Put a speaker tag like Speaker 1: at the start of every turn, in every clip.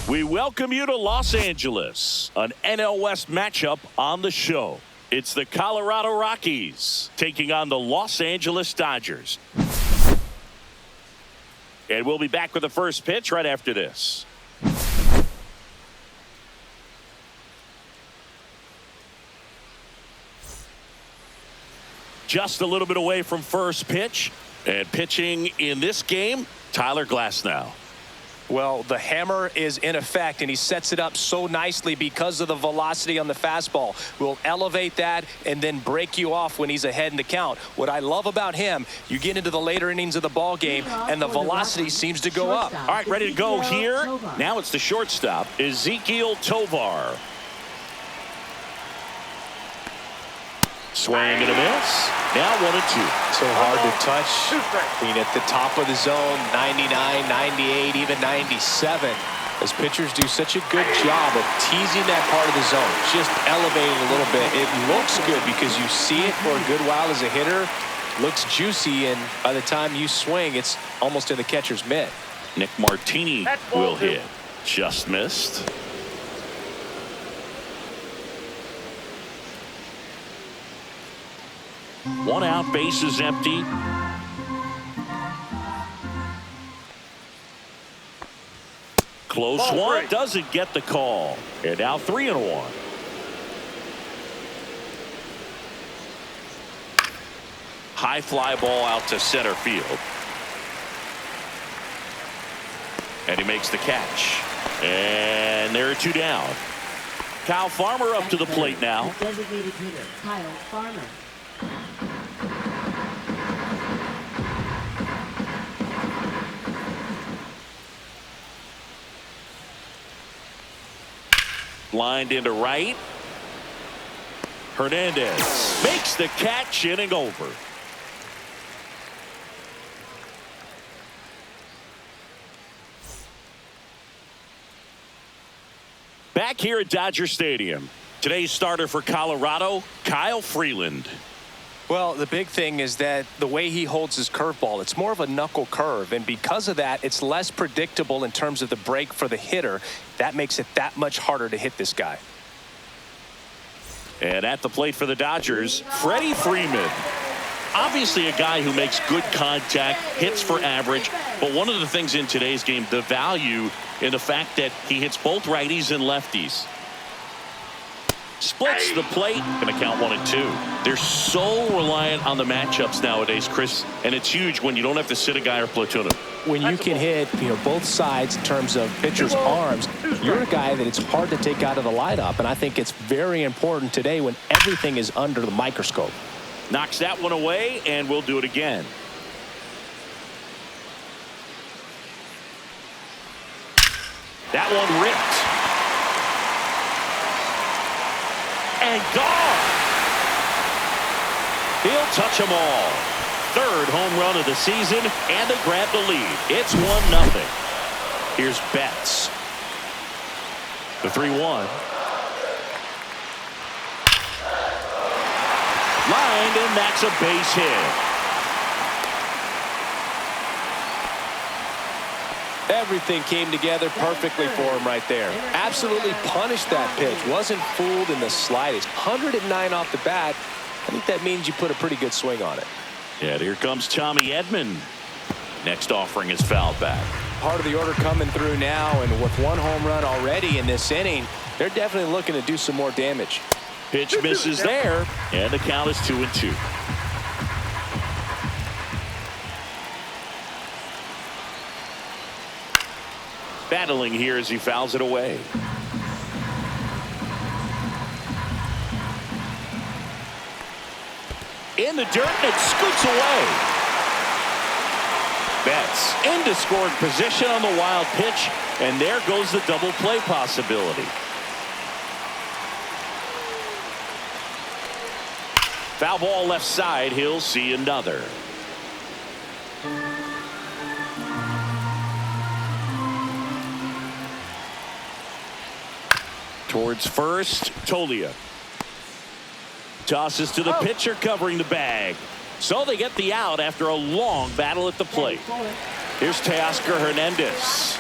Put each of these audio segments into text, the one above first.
Speaker 1: We welcome you to Los Angeles, an NL West matchup on the show. It's the Colorado Rockies taking on the Los Angeles Dodgers. And we'll be back with the first pitch right after this. Just a little bit away from first pitch. And pitching in this game, Tyler Glasnow.
Speaker 2: Well, the hammer is in effect, and he sets it up so nicely because of the velocity on the fastball. Will elevate that and then break you off when he's ahead in the count. What I love about him, you get into the later innings of the ball game, and the velocity seems to go up.
Speaker 1: All right, ready to go here. Now it's the shortstop, Ezequiel Tovar. Swing and a miss. Now 1-2.
Speaker 2: So hard to touch. I mean, at the top of the zone, 99, 98, even 97. As pitchers do such a good job of teasing that part of the zone, just elevating a little bit. It looks good because you see it for a good while as a hitter. Looks juicy, and by the time you swing, it's almost in the catcher's mitt.
Speaker 1: Nick Martini will hit. Just missed. One out, base is empty. Close one, doesn't get the call. And now 3-1. High fly ball out to center field. And he makes the catch. And there are 2 down. Kyle Farmer up to the plate now.
Speaker 3: Designated hitter, Kyle Farmer.
Speaker 1: Lined into right. Hernandez makes the catch, inning over. Back here at Dodger Stadium. Today's starter for Colorado, Kyle Freeland.
Speaker 2: Well, the big thing is that the way he holds his curveball, it's more of a knuckle curve, and because of that, it's less predictable in terms of the break for the hitter. That makes it that much harder to hit this guy.
Speaker 1: And at the plate for the Dodgers, Freddie Freeman. Obviously a guy who makes good contact, hits for average, but one of the things in today's game, the value in the fact that he hits both righties and lefties. Splits the plate, gonna count 1-2. They're so reliant on the matchups nowadays, Chris, and it's huge when you don't have to sit a guy or platoon him.
Speaker 2: When you can hit, both sides in terms of pitchers' arms, you're a guy that it's hard to take out of the lineup, and I think it's very important today when everything is under the microscope.
Speaker 1: Knocks that one away, and we'll do it again. That one ripped. And gone. He'll touch them all. 3rd home run of the season, and they grab the lead. It's 1-0. Here's Betts. The 3-1. Lined, and that's a base hit.
Speaker 2: Everything came together perfectly for him right there. Absolutely punished that pitch. Wasn't fooled in the slightest. 109 off the bat. I think that means you put a pretty good swing on it.
Speaker 1: Yeah, here comes Tommy Edman. Next offering is fouled back.
Speaker 2: Part of the order coming through now, and with 1 home run already in this inning, they're definitely looking to do some more damage.
Speaker 1: Pitch misses there, and the count is 2-2. Battling here as he fouls it away. In the dirt, and it scoots away. Betts into scoring position on the wild pitch, and there goes the double play possibility. Foul ball left side. He'll see another. Towards first, Tolia. Tosses to the pitcher covering the bag. So they get the out after a long battle at the plate. Here's Teoscar Hernandez.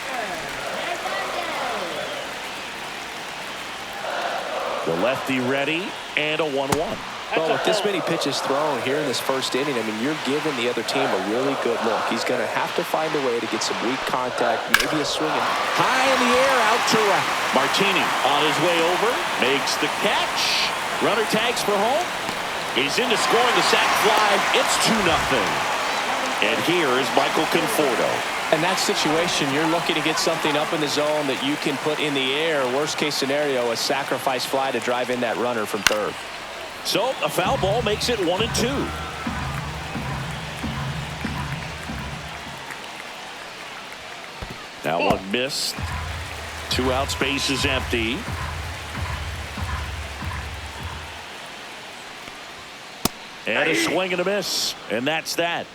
Speaker 1: The lefty ready, and a 1-1.
Speaker 2: Well, with this many pitches thrown here in this first inning, I mean, you're giving the other team a really good look. He's going to have to find a way to get some weak contact, maybe a swing.
Speaker 1: High in the air, out to right. Martini on his way over, makes the catch. Runner tags for home. He's into scoring the sac fly. It's 2-0. And here is Michael Conforto.
Speaker 2: In that situation, you're looking to get something up in the zone that you can put in the air. Worst case scenario, a sacrifice fly to drive in that runner from third.
Speaker 1: So a foul ball makes it 1-2. Now one missed. 2 outs, base is empty. And a swing and a miss. And that's that.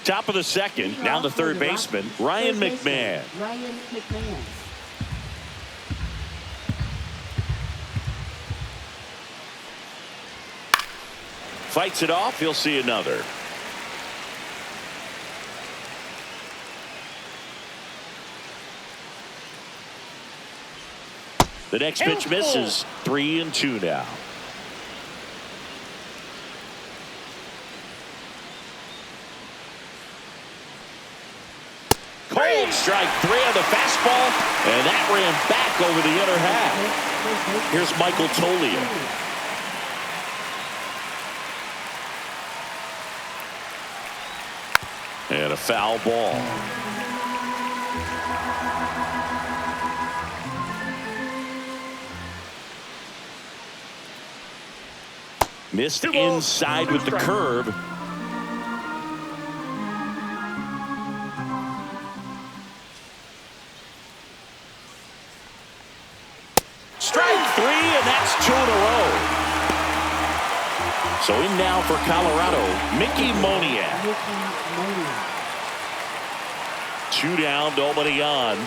Speaker 1: Top of the second, down to third baseman, Ryan McMahon.
Speaker 3: Ryan McMahon.
Speaker 1: Fights it off, he'll see another. The next pitch misses. 3-2 now. Cold strike 3 on the fastball, and that ran back over the inner half. Here's Michael Toglia. And a foul ball. Missed inside with the curve. Strike 3, and that's 2 in a row. So in now for Colorado, Mickey Moniak. 2 down, nobody on.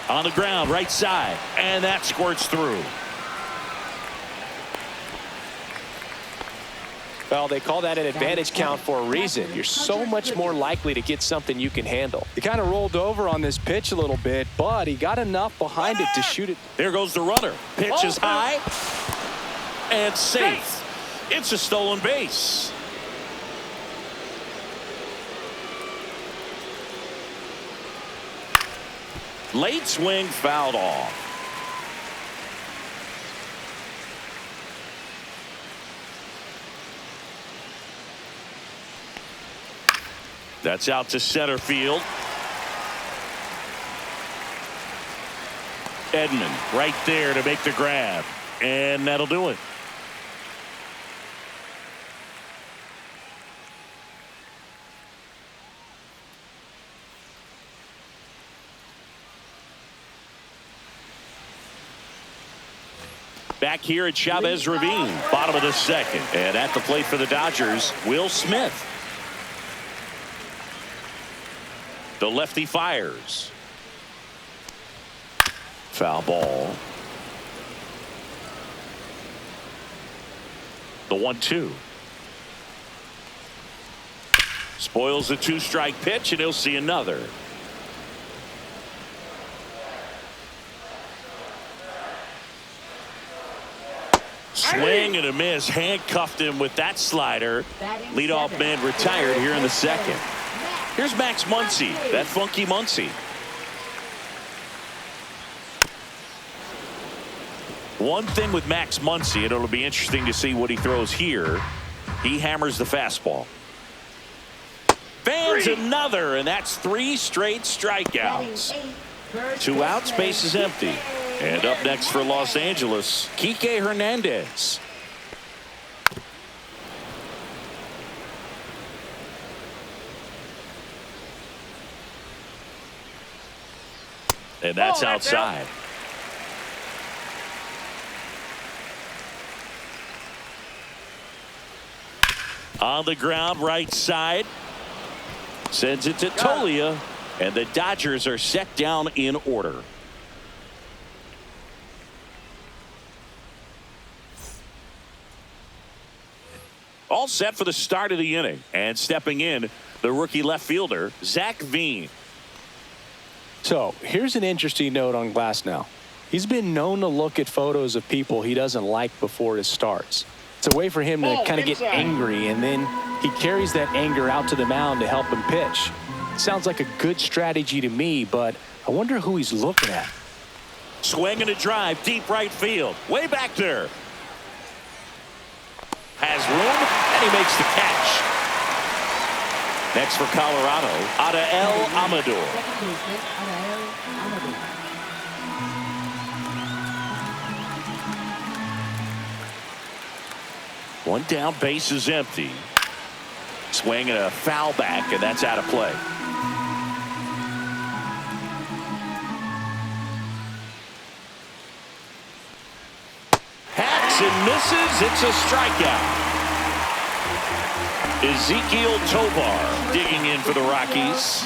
Speaker 1: On the ground, right side, and that squirts through.
Speaker 2: Well, they call that an advantage count for a reason. You're so much more likely to get something you can handle.
Speaker 4: He kind of rolled over on this pitch a little bit, but he got enough behind it to shoot it.
Speaker 1: Here goes the runner. Pitch is high and safe. It's a stolen base. Late swing fouled off. That's out to center field. Edman right there to make the grab. And that'll do it. Back here at Chavez Ravine, bottom of the second. And at the plate for the Dodgers, Will Smith. The lefty fires. Foul ball. The 1-2. Spoils the 2-strike pitch, and he'll see another. Swing and a miss. Handcuffed him with that slider. Leadoff man retired here in the second. Here's Max Muncy, that funky Muncy. One thing with Max Muncy, and it'll be interesting to see what he throws here. He hammers the fastball. Fans another, and that's 3 straight strikeouts. 2 outs, base is empty. And up next for Los Angeles, Kike Hernandez. And that's outside. On the ground, right side. Sends it to Toglia. And the Dodgers are set down in order. All set for the start of the inning. And stepping in, the rookie left fielder, Zach Veen.
Speaker 4: So here's an interesting note on Glasnow. He's been known to look at photos of people he doesn't like before it starts. It's a way for him to kind of get angry, and then he carries that anger out to the mound to help him pitch. Sounds like a good strategy to me, but I wonder who he's looking at.
Speaker 1: Swing and a drive, deep right field. Way back there. Has room, and he makes the catch. Next for Colorado, Adael Amador.
Speaker 3: Second baseman, Adael Amador.
Speaker 1: One down, base is empty. Swing and a foul back, and that's out of play. Hacks and misses. It's a strikeout. Ezekiel Tovar digging in for the Rockies.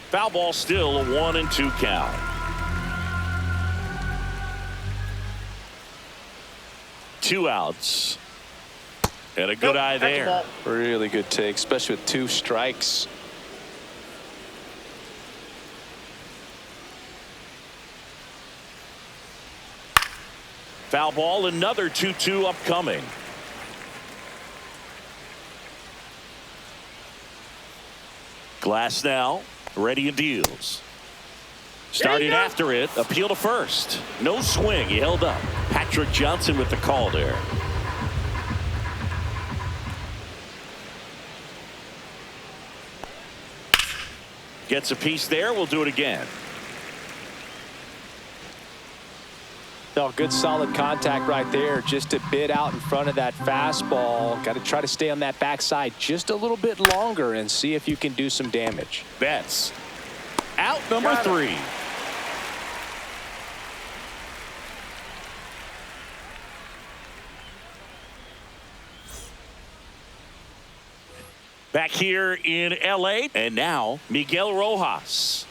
Speaker 1: Foul ball, still a 1-2 count. Two outs. And a good eye there.
Speaker 2: Really good take, especially with 2 strikes.
Speaker 1: Foul ball, another 2-2 upcoming. Glasnow ready and deals. Starting after it, appeal to first. No swing, he held up. Patrick Johnson with the call there. Gets a piece there, we'll do it again.
Speaker 4: Oh, good solid contact right there, just a bit out in front of that fastball. Got to try to stay on that backside just a little bit longer and see if you can do some damage.
Speaker 1: Betts. Out number 3. Back here in LA, and now Miguel Rojas.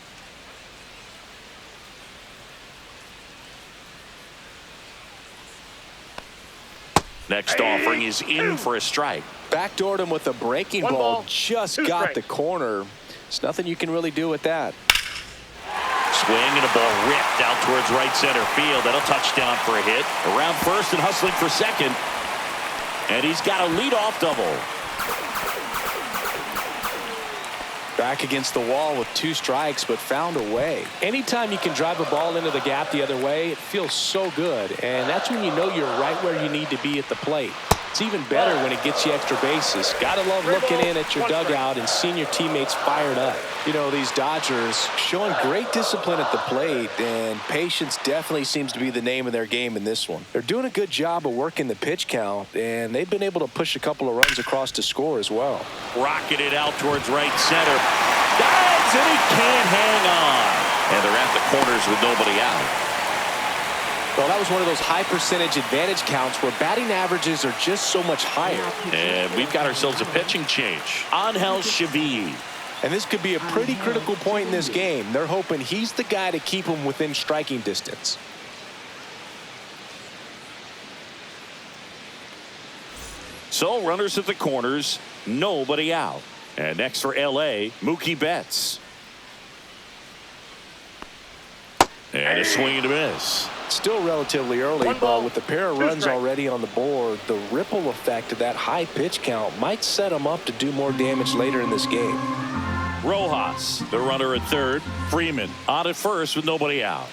Speaker 1: Next offering is in for a strike.
Speaker 4: Backdoored him with a breaking ball, just got the corner. There's nothing you can really do with that.
Speaker 1: Swing and a ball ripped out towards right center field. That'll touchdown for a hit. Around first and hustling for second. And he's got a leadoff double.
Speaker 4: Back against the wall with 2 strikes, but found a way. Anytime you can drive a ball into the gap the other way, it feels so good. And that's when you know you're right where you need to be at the plate. It's even better when it gets you extra bases. Gotta love looking in at your dugout and seeing your teammates fired up. You know, these Dodgers showing great discipline at the plate, and patience definitely seems to be the name of their game in this one. They're doing a good job of working the pitch count, and they've been able to push a couple of runs across to score as well.
Speaker 1: Rocketed out towards right center. Dives, and he can't hang on. And they're at the corners with nobody out.
Speaker 4: Well, that was one of those high percentage advantage counts where batting averages are just so much higher.
Speaker 1: And we've got ourselves a pitching change. Angel Chevy.
Speaker 4: And this could be a pretty critical point in this game. They're hoping he's the guy to keep them within striking distance.
Speaker 1: So runners at the corners, nobody out. And next for LA, Mookie Betts. And a swing and a miss.
Speaker 4: Still relatively early, but with the pair of runs already on the board, the ripple effect of that high pitch count might set them up to do more damage later in this game.
Speaker 1: Rojas, the runner at third. Freeman on at first with nobody out.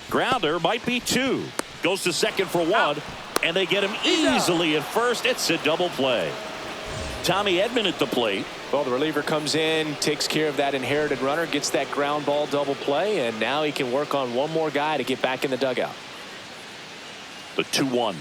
Speaker 1: Grounder might be 2. Goes to second for 1, and they get him easily at first. It's a double play. Tommy Edman at the plate.
Speaker 4: Well, the reliever comes in, takes care of that inherited runner, gets that ground ball double play, and now he can work on one more guy to get back in the dugout.
Speaker 1: The 2-1.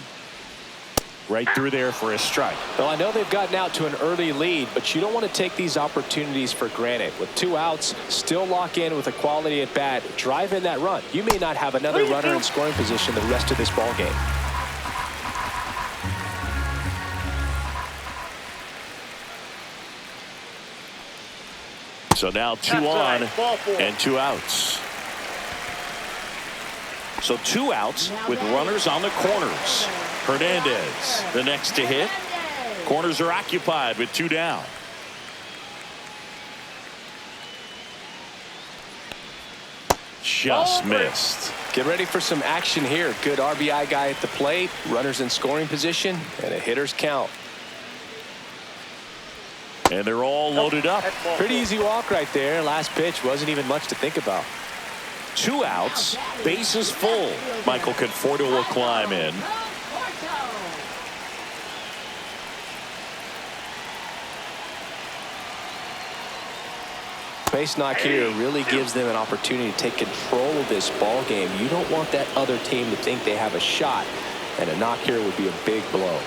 Speaker 1: Right through there for a strike.
Speaker 4: Well, I know they've gotten out to an early lead, but you don't want to take these opportunities for granted. With 2 outs, still lock in with a quality at bat, drive in that run. You may not have another runner in scoring position the rest of this ball game.
Speaker 1: So now 2 on and 2 outs. So 2 outs with runners on the corners. Hernandez, the next to hit. Corners are occupied with 2 down. Just missed.
Speaker 4: Get ready for some action here. Good RBI guy at the plate. Runners in scoring position and a hitter's count.
Speaker 1: And they're all loaded up.
Speaker 4: Pretty easy walk right there. Last pitch wasn't even much to think about.
Speaker 1: 2 outs, bases full. Michael Conforto will climb in.
Speaker 4: Base knock here really gives them an opportunity to take control of this ball game. You don't want that other team to think they have a shot, and a knock here would be a big blow.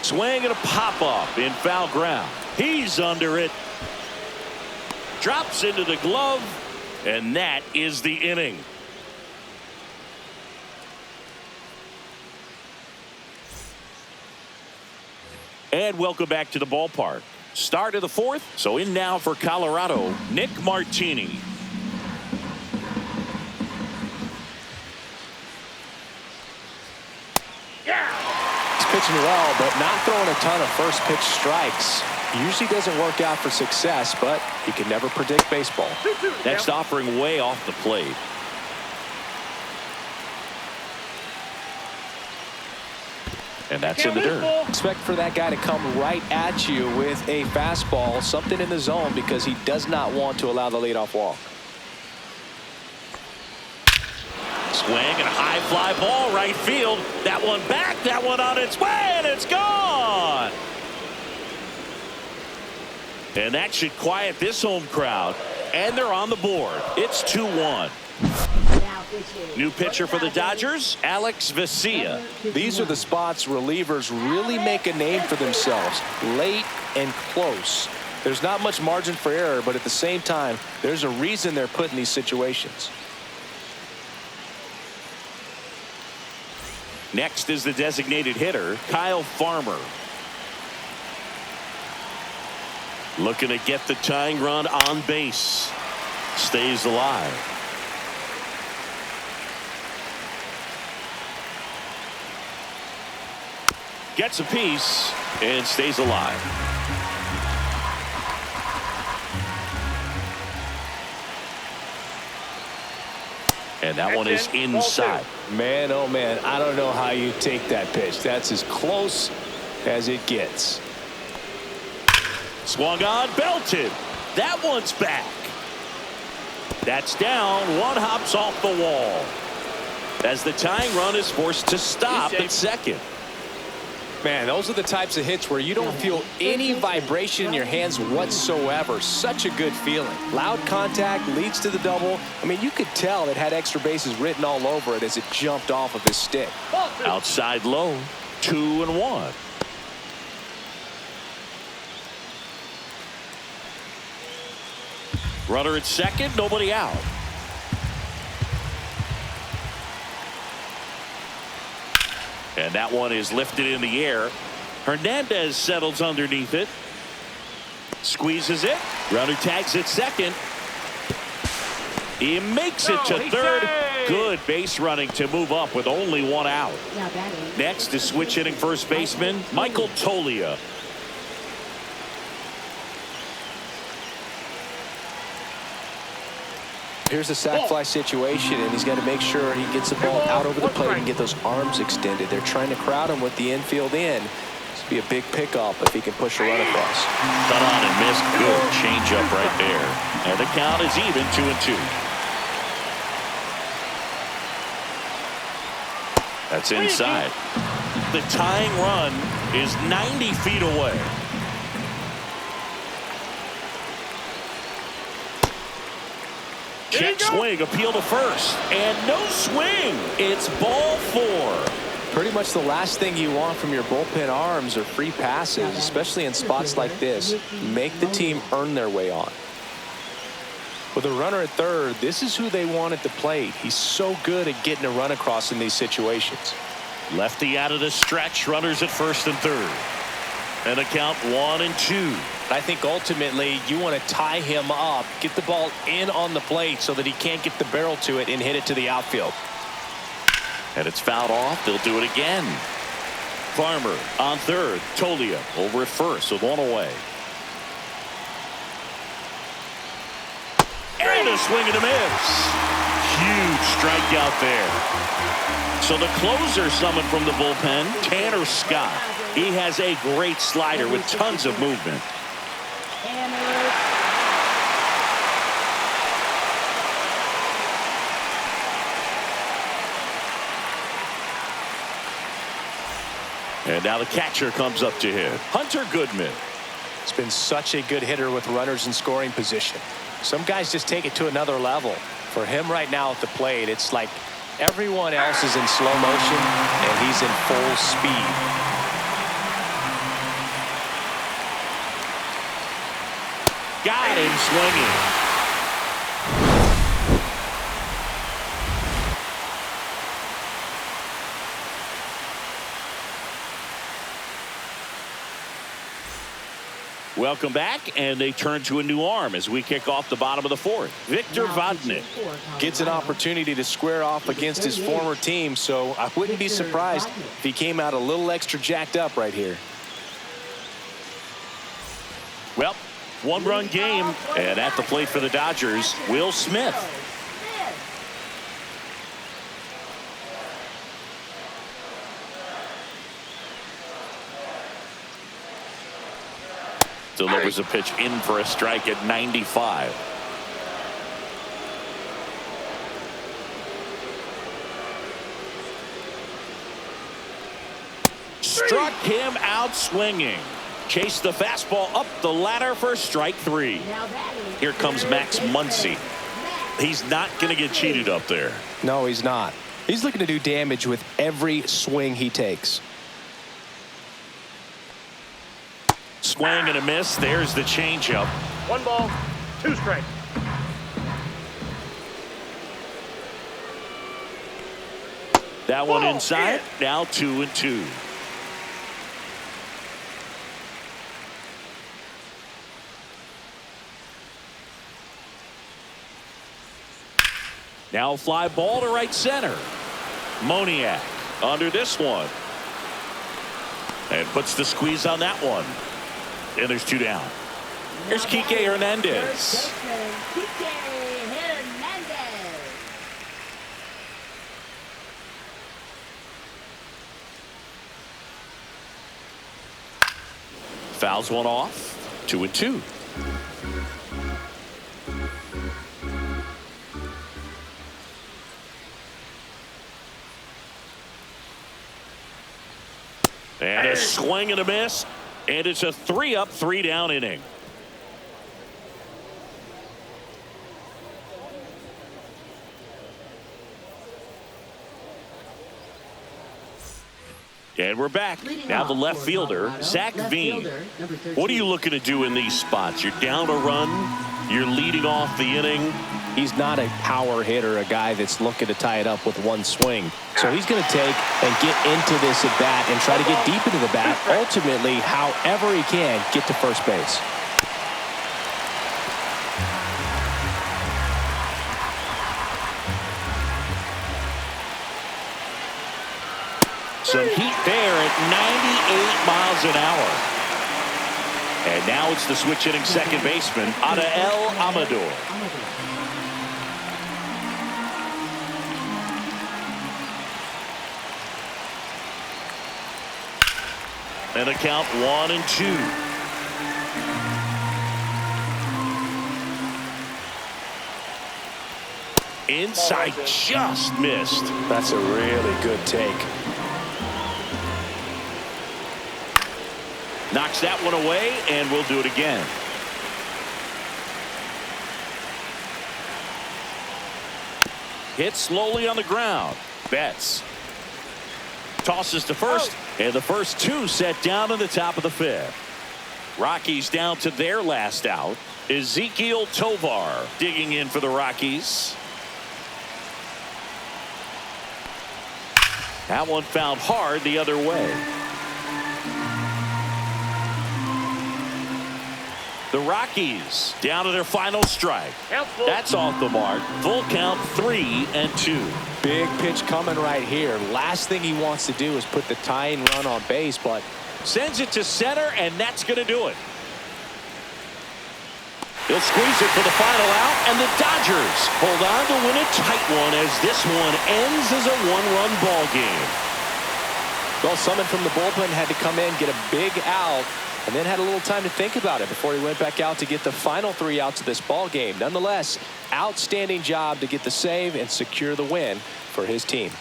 Speaker 1: Swing and a pop-up in foul ground. He's under it. Drops into the glove, and that is the inning. And welcome back to the ballpark. Start of the 4th. So in now for Colorado, Nick Martini.
Speaker 4: He's pitching well, but not throwing a ton of first pitch strikes. Usually doesn't work out for success, but you can never predict baseball.
Speaker 1: Next offering way off the plate. And that's in the dirt.
Speaker 4: Expect for that guy to come right at you with a fastball, something in the zone, because he does not want to allow the leadoff walk.
Speaker 1: Swing and a high fly ball right field. That one back, that one on its way, and it's gone. And that should quiet this home crowd. And they're on the board. It's 2-1. New pitcher for the Dodgers, Alex Vesia.
Speaker 4: These are the spots relievers really make a name for themselves. Late and close. There's not much margin for error, but at the same time, there's a reason they're put in these situations.
Speaker 1: Next is the designated hitter, Kyle Farmer. Looking to get the tying run on base. Stays alive. Gets a piece and stays alive. And that one is inside.
Speaker 4: Man, oh man, I don't know how you take that pitch. That's as close as it gets.
Speaker 1: Swung on, belted. That one's back. That's down. One hops off the wall. As the tying run is forced to stop at second.
Speaker 4: Man, those are the types of hits where you don't feel any vibration in your hands whatsoever. Such a good feeling. Loud contact leads to the double. I mean, you could tell it had extra bases written all over it as it jumped off of his stick.
Speaker 1: Outside low, 2-1. Runner at second, nobody out. And that one is lifted in the air. Hernandez settles underneath it. Squeezes it. Runner tags at second. He makes it to third. Good base running to move up with only 1 out. Next is switch hitting first baseman Michael Tolia.
Speaker 4: Here's a sac fly situation, and he's got to make sure he gets the ball out over the plate and get those arms extended. They're trying to crowd him with the infield in. This would be a big pickup if he can push a run across.
Speaker 1: Cut on and missed. Good changeup right there. And the count is even, 2-2. That's inside. The tying run is 90 feet away. Check swing, appeal to first, and no swing. It's ball 4.
Speaker 4: Pretty much the last thing you want from your bullpen arms are free passes, especially in spots like this. Make the team earn their way on. With a runner at third, this is who they want at the plate. He's so good at getting a run across in these situations.
Speaker 1: Lefty out of the stretch, runners at first and third. And a count 1-2.
Speaker 4: I think ultimately you want to tie him up, get the ball in on the plate so that he can't get the barrel to it and hit it to the outfield.
Speaker 1: And it's fouled off. They'll do it again. Farmer on third. Tolia over at first with one away. And a swing and a miss. Huge strikeout there. So the closer summoned from the bullpen, Tanner Scott. He has a great slider with tons of movement. And now the catcher comes up to hit. Hunter Goodman.
Speaker 4: It's been such a good hitter with runners in scoring position. Some guys just take it to another level. For him right now at the plate, it's like everyone else is in slow motion and he's in full speed.
Speaker 1: Got him swinging. Welcome back, and they turn to a new arm as we kick off the bottom of the fourth. Victor Vodnik
Speaker 4: gets an opportunity to square off against his former team, so I wouldn't be surprised if he came out a little extra jacked up right here.
Speaker 1: Well, one-run game, and at the plate for the Dodgers, Will Smith. Delivers a pitch in for a strike at 95. Struck him out swinging. Chased the fastball up the ladder for strike three. Here comes Max Muncy. He's not going to get cheated up there.
Speaker 4: No, he's not. He's looking to do damage with every swing he takes.
Speaker 1: Swing and a miss. There's the changeup.
Speaker 5: 1 ball, 2 strikes.
Speaker 1: That one inside. Now 2-2. Now fly ball to right center. Moniak under this one. And puts the squeeze on that one. And there's 2 down. Here's Kike Hernandez. Fouls one off. 2-2. And a swing and a miss. And it's a 3-up, 3-down inning. And we're back. Now the left fielder, Zach Veen. What are you looking to do in these spots? You're down a run. You're leading off the inning.
Speaker 4: He's not a power hitter, a guy that's looking to tie it up with one swing. So he's going to take and get into this at bat and try to get deep into the bat. Ultimately, however he can, get to first base.
Speaker 1: Some heat there at 98 miles an hour. And now it's the switch hitting second baseman, Adael Amador. And a count 1-2. Inside, just missed.
Speaker 4: That's a really good take.
Speaker 1: Knocks that one away, and we'll do it again. Hit slowly on the ground. Betts. tosses to first, and the first two set down in the top of the fifth. Rockies down to their last out. Ezekiel Tovar digging in for the Rockies. That one fouled hard the other way. The Rockies down to their final strike. That's off the mark. Full count, 3-2.
Speaker 4: Big pitch coming right here. Last thing he wants to do is put the tying run on base, but
Speaker 1: sends it to center, and that's going to do it. He'll squeeze it for the final out, and the Dodgers hold on to win a tight one as this one ends as a one-run ball game.
Speaker 4: Well, someone from the bullpen had to come in, get a big out, and then had a little time to think about it before he went back out to get the final 3 outs of this ball game. Nonetheless, outstanding job to get the save and secure the win for his team.